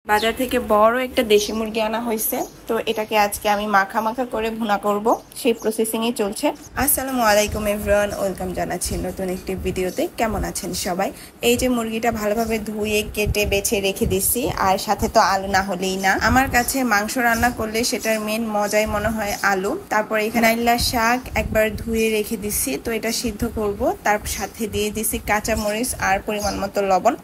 বাজার থেকে বড় একটা দেশি মুরগি আনা হয়েছে, তো এটাকে আজকে আমি মাখা মাখা করে ভুনা করব, সেই প্রসেসিং এ চলছে। আসসালামু আলাইকুম এভরিওয়ান, ওয়েলকাম জানাচ্ছি নতুন একটি ভিডিওতে। কেমন আছেন সবাই? এই যে মুরগিটা ভালোভাবে ধুয়ে কেটে বেছে রেখে দিচ্ছি, আর সাথে তো আলু না হলেই না। আমার কাছে মাংস রান্না করলে সেটার মেন মজাই মনে হয় আলু। তারপর এখানে নাইলা শাক একবার ধুয়ে রেখে দিচ্ছি, তো এটা সিদ্ধ করব। তার সাথে দিয়ে দিচ্ছি কাঁচামরিচ আর পরিমাণ মতো লবণ।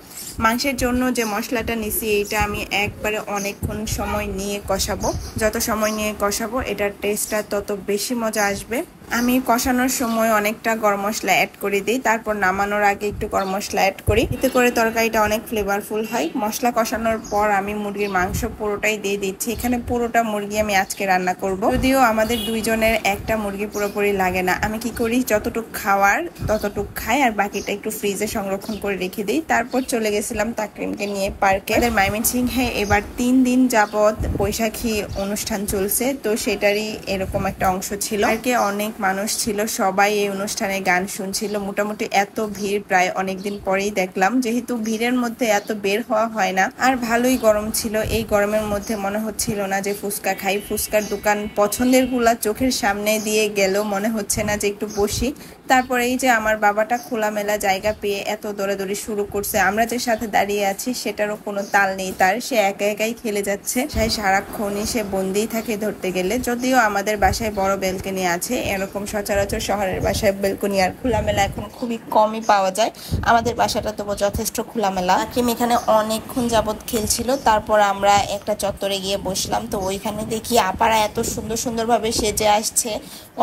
মাংসের জন্য যে মশলাটা নিছি এইটা আমি একবারে অনেকক্ষণ সময় নিয়ে কষাবো। যত সময় নিয়ে কষাবো এটার টেস্টটা তত বেশি মজা আসবে। আমি কষানোর সময় অনেকটা গরম মশলা অ্যাড করে দিই, তারপর নামানোর আগে একটু গরম মশলা অ্যাড করি, এতে করে তরকারিটা অনেক ফ্লেভারফুল হয়। মশলা কষানোর পর আমি মুরগির মাংস পুরোটাই দিয়ে দিচ্ছি। এখানে পুরোটা মুরগি আমি আজকে রান্না করব, যদিও আমাদের দুইজনের একটা মুরগি পুরোপুরি লাগে না। আমি কি করি, যতটুকু খাওয়ার ততটুকু খাই আর বাকিটা একটু ফ্রিজে সংরক্ষণ করে রেখে দিই। তারপর চলে গেছিলাম তাকরিমকে নিয়ে পার্কে। ময়মনসিংহে এবার 3 দিন যাবত বৈশাখী অনুষ্ঠান চলছে, তো সেটারই এরকম একটা অংশ ছিল। পার্কে অনেক মানুষ ছিল, সবাই এই অনুষ্ঠানে গান শুনছিল। মোটামুটি এত ভিড় প্রায় অনেকদিন পরেই দেখলাম, যেহেতু ভিড়ের মধ্যে এত বের হওয়া হয় না। আর ভালোই গরম ছিল, এই গরমের মধ্যে মনে হচ্ছিল না যে ফুচকা খাই। ফুচকার দোকান পছন্দের গুলা চোখের সামনে দিয়ে গেল, মনে হচ্ছে না যে একটু বসি। তারপরে এই যে আমার বাবাটা খোলামেলা জায়গা পেয়ে এত দৌড়াদৌড়ি শুরু করছে, আমরা যে সাথে দাঁড়িয়ে আছি সেটারও কোনো তাল নেই তার, সে একা একাই খেলে যাচ্ছে। সারাক্ষণই সে বন্দিই থাকে ধরতে গেলে। যদিও আমাদের বাসায় বড় বেলকনি আছে, এরকম সচরাচর শহরের বাসায় বেলকনি আর খোলামেলা এখন খুবই কমই পাওয়া যায়। আমাদের বাসাটা তবু যথেষ্ট খোলামেলা। আকিম এখানে অনেকক্ষণ যাবত খেলছিল, তারপর আমরা একটা চত্বরে গিয়ে বসলাম। তো ওইখানে দেখি আপারা এত সুন্দর সুন্দরভাবে সেজে আসছে,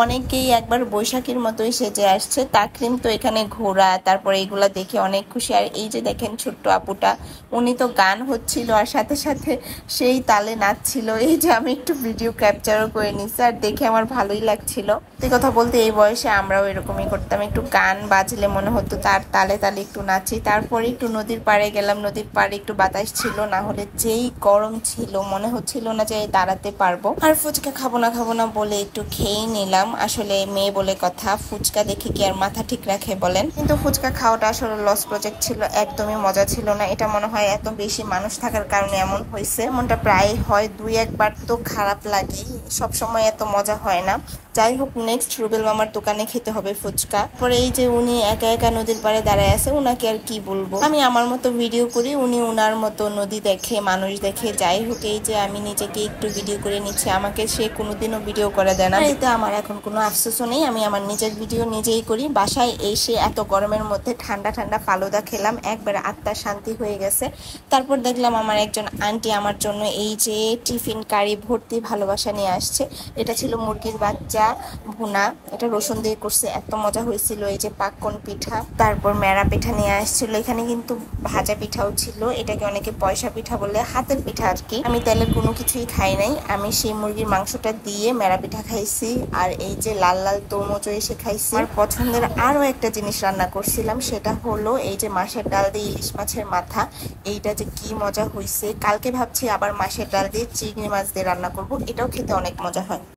অনেকেই একবার বৈশাখীর মতোই সেজে আসছে। তাকরিম তো এখানে ঘোড়া, তারপরে এইগুলা দেখে অনেক খুশি। আর এই যে দেখেন ছোট্ট আপুটা, উনি তো গান হচ্ছিল আর সাথে সাথে সেই তালে নাচছিল। এই যে আমি একটু ভিডিও ক্যাপচারও করে নিচ্ছি, আর দেখে আমার ভালোই লাগছিল। এই কথা বলতে এই বয়সে আমরাও এরকমই করতাম, একটু গান বাজলে মনে হতো তার তালে তালে একটু নাচি। তারপরে একটু নদীর পাড়ে গেলাম, নদীর পাড়ে একটু বাতাস ছিল, না হলে যেই গরম ছিল মনে হচ্ছিল না যে দাঁড়াতে পারবো। আর ফুচকা খাবো না বলে একটু খেয়েই নিলাম। আসলে মেয়ে বলে কথা, ফুচকা দেখে কি আর মাথা ঠিক রাখে বলেন। কিন্তু ফুচকা খাওয়াটা আসলে লস প্রজেক্ট ছিল, একদমই মজা ছিল না। এটা মনে হয় এত বেশি মানুষ থাকার কারণে এমন হয়েছে। এমনটা প্রায় হয়, 2-1 বার তো খারাপ লাগে, সব সময় এত মজা হয় না। যাই হোক, নেক্সট রুবেল মামার দোকানে খেতে হবে ফুচকা। পরে এই যে উনি একা একা নদীর পাড়ে দাঁড়ায় আছে, উনাকে আর কি বলবো। আমি আমার মতো ভিডিও করি, উনি উনার মতো নদী দেখে মানুষ দেখে। যাই হোক, এই যে আমি নিজেকে একটু ভিডিও করে নিচ্ছি, আমাকে সে কোনোদিনও ভিডিও করে দেয় না। এতে আমার এখন কোনো আফসোসও নেই, আমি আমার নিজের ভিডিও নিজেই করি। বাসায় এসে এত গরমের মধ্যে ঠান্ডা ঠান্ডা ফালুদা খেলাম, একবারে আত্মার শান্তি হয়ে গেছে। তারপর দেখলাম আমার একজন আন্টি আমার জন্য এই যে টিফিন কারি ভর্তি ভালোবাসা নিয়ে আসছে। এটা ছিল মুরগির বাচ্চা ভুনা, এটা রসুন দিয়ে করছে, এত মজা হয়েছিল। এই যে পাক্কন পিঠা, তারপর মেরা পিঠা নিয়ে আসছিল। এখানে কিন্তু ভাজা পিঠাও ছিল, এটাকে অনেকে পয়সা পিঠা বলে, হাতের পিঠা আর কি। আমি তেলের কোনো কিছুই খাই নাই, আমি সেই মুরগির মাংসটা দিয়ে মেরা পিঠা খাইছি। আর এই যে লাল লাল তরমুজও এসে খাইছি। আর পছন্দের আরো একটা জিনিস রান্না করছিলাম, সেটা হলো এই যে মাছের ডাল দিয়ে ইলিশ মাছের মাথা। এইটা যে কি মজা হয়েছে, কালকে ভাবছি আবার মাছের ডাল দিয়ে চিংড়ি মাছ দিয়ে রান্না করব, এটাও খেতে অনেক মজা হয়।